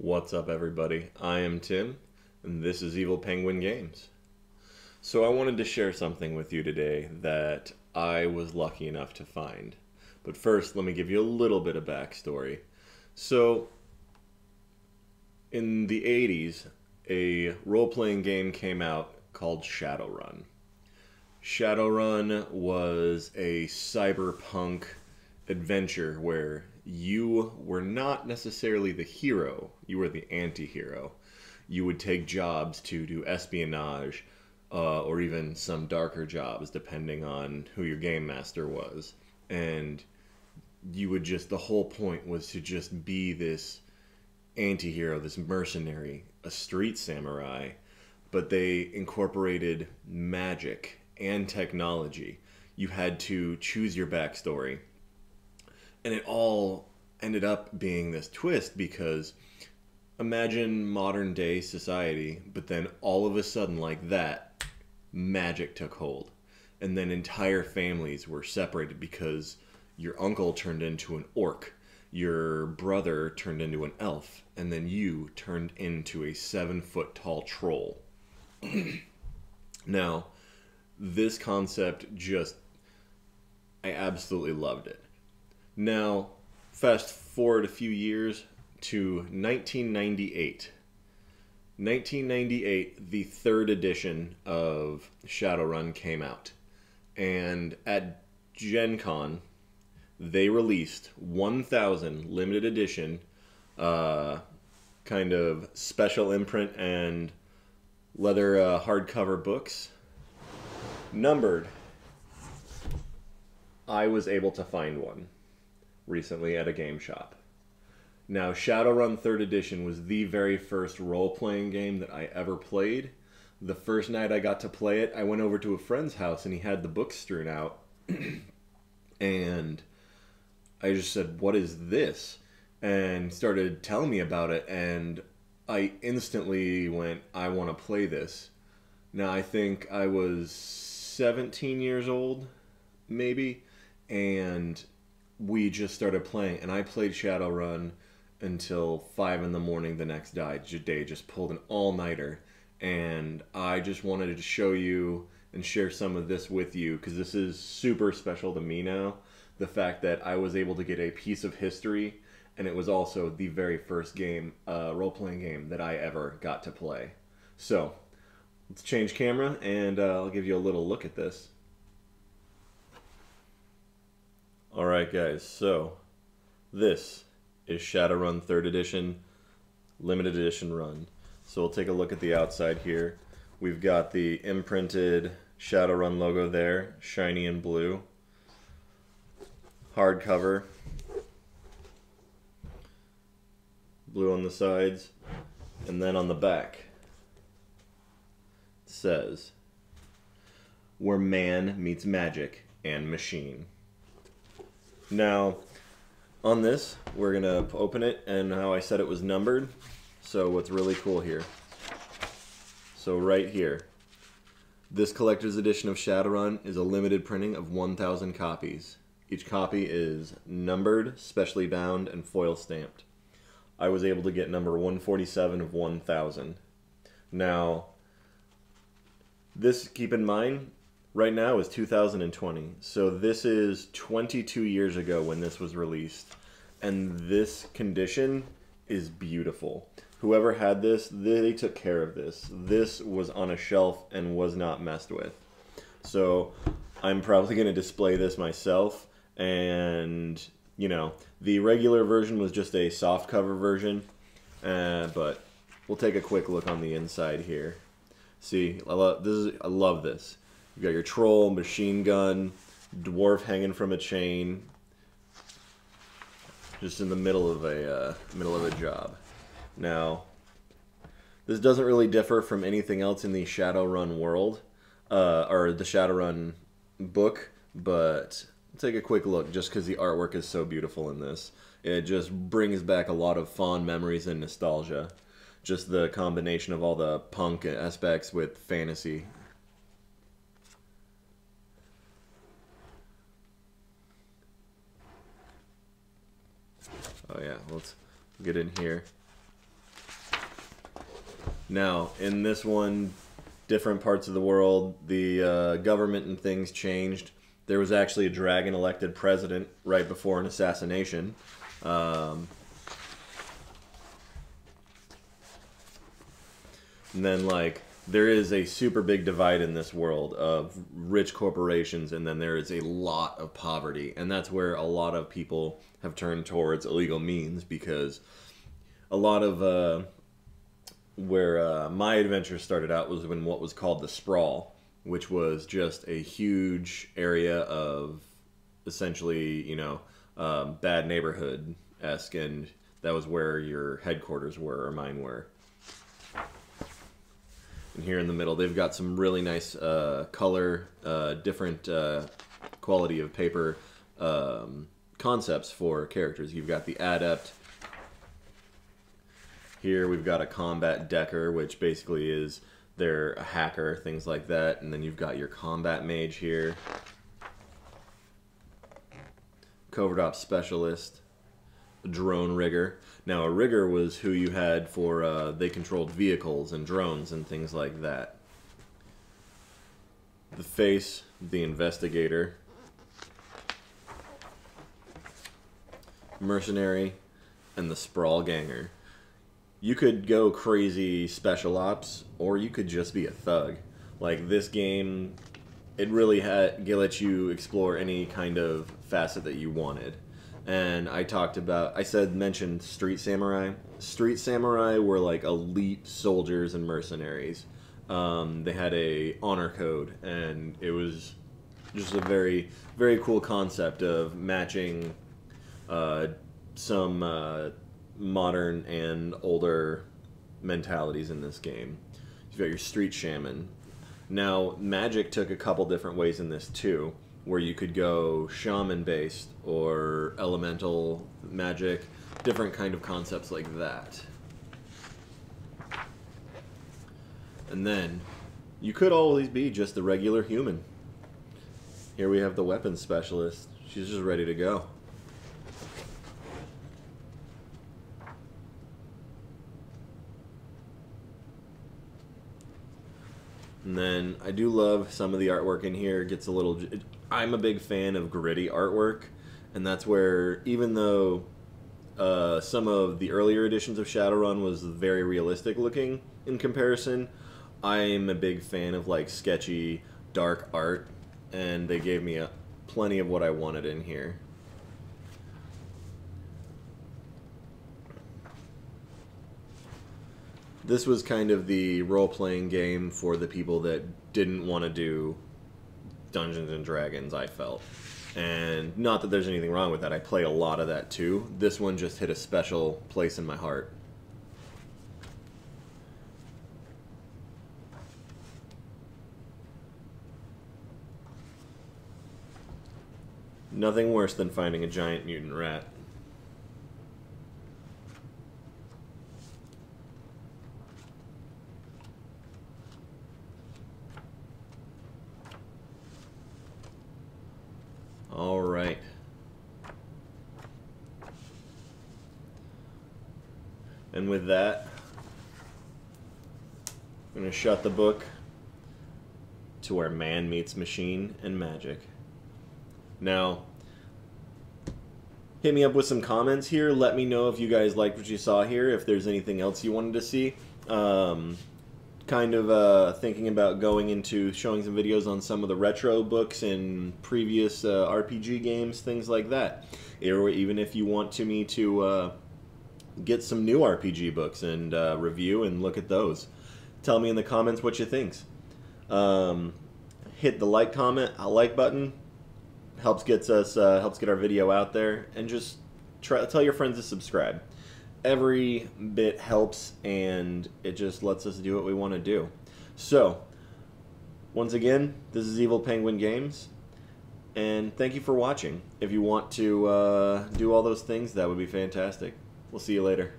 What's up, everybody? I am Tim, and this is Evil Penguin Games. So I wanted to share something with you today that I was lucky enough to find. But first, let me give you a little bit of backstory. So, in the 80s, a role-playing game came out called Shadowrun. Shadowrun was a cyberpunk adventure where you were not necessarily the hero, you were the anti-hero. You would take jobs to do espionage, or even some darker jobs depending on who your game master was. And you would just, the whole point was to just be this anti-hero, this mercenary, a street samurai, but they incorporated magic and technology. You had to choose your backstory. And it all ended up being this twist because imagine modern day society, but then all of a sudden, like that, magic took hold. And then entire families were separated because your uncle turned into an orc, your brother turned into an elf, and then you turned into a 7-foot tall troll. Now, this concept just, I absolutely loved it. Now, fast forward a few years to 1998. 1998, the third edition of Shadowrun came out. And at Gen Con, they released 1,000 limited edition, kind of special imprint and leather hardcover books, numbered. I was able to find one recently at a game shop. Now, Shadowrun 3rd Edition was the very first role-playing game that I ever played. The first night I got to play it, I went over to a friend's house and he had the books strewn out. And I just said, "What is this?" And started telling me about it, and I instantly went, "I want to play this." Now, I think I was 17 years old, maybe, and we just started playing, and I played Shadowrun until 5 in the morning the next day, just pulled an all-nighter, and I just wanted to show you and share some of this with you, because this is super special to me now, the fact that I was able to get a piece of history, and it was also the very first game, role-playing game that I ever got to play. So, let's change camera, and I'll give you a little look at this. Alright guys, so this is Shadowrun 3rd Edition, limited edition run. So we'll take a look at the outside here. We've got the imprinted Shadowrun logo there, shiny and blue. Hardcover, blue on the sides, and then on the back it says, "Where man meets magic and machine." Now, on this, we're going to open it, and how I said it was numbered. So what's really cool here. So right here, this collector's edition of Shadowrun is a limited printing of 1,000 copies. Each copy is numbered, specially bound, and foil stamped. I was able to get number 147 of 1,000. Now, this, keep in mind, right now is 2020, so this is 22 years ago when this was released, and this condition is beautiful. Whoever had this, they took care of this. This was on a shelf and was not messed with. So I'm probably going to display this myself, and you know, the regular version was just a soft cover version, but we'll take a quick look on the inside here. See, I love this. You've got your troll, machine gun, dwarf hanging from a chain, just in the middle of a job. Now, this doesn't really differ from anything else in the Shadowrun world, or the Shadowrun book, but take a quick look just because the artwork is so beautiful in this. It just brings back a lot of fond memories and nostalgia. Just the combination of all the punk aspects with fantasy. Oh yeah, let's get in here. Now, in this one, different parts of the world, the government and things changed. There was actually a dragon elected president right before an assassination. And then, like, there is a super big divide in this world of rich corporations, and then there is a lot of poverty. And that's where a lot of people have turned towards illegal means, because a lot of where my adventure started out was in what was called the Sprawl, which was just a huge area of essentially, you know, bad neighborhood-esque, and that was where your headquarters were, or mine were. And here in the middle, they've got some really nice color, different quality of paper concepts for characters. You've got the Adept. Here we've got a Combat Decker, which basically is they're a hacker, things like that. And then you've got your Combat Mage here. Covert Ops Specialist. A Drone Rigger. Now, a rigger was who you had for, they controlled vehicles and drones and things like that. The Face, the Investigator. Mercenary, and the Sprawl Ganger. You could go crazy special ops, or you could just be a thug. Like, this game, it really let you explore any kind of facet that you wanted. And mentioned Street Samurai. Street Samurai were like elite soldiers and mercenaries. They had a honor code, and it was just a very, very cool concept of matching some modern and older mentalities in this game. You've got your Street Shaman. Now, magic took a couple different ways in this too, where you could go shaman-based or elemental magic, different kind of concepts like that. And then, you could always be just a regular human. Here we have the weapons specialist. She's just ready to go. And then I do love some of the artwork in here. It gets a little... I'm a big fan of gritty artwork, and that's where, even though some of the earlier editions of Shadowrun was very realistic looking in comparison, I'm a big fan of like sketchy, dark art, and they gave me plenty of what I wanted in here. This was kind of the role-playing game for the people that didn't want to do Dungeons and Dragons, I felt. And not that there's anything wrong with that. I play a lot of that too. This one just hit a special place in my heart. Nothing worse than finding a giant mutant rat. All right. And with that, I'm going to shut the book to where man meets machine and magic. Now, hit me up with some comments here. Let me know if you guys liked what you saw here, if there's anything else you wanted to see. Kind of thinking about going into showing some videos on some of the retro books and previous RPG games, things like that. Or even if you want me to get some new RPG books and review and look at those. Tell me in the comments what you think. Hit the like button. Helps get our video out there, and just tell your friends to subscribe. Every bit helps, and it just lets us do what we want to do. So, once again, this is Evil Penguin Games, and thank you for watching. If you want to do all those things, that would be fantastic. We'll see you later.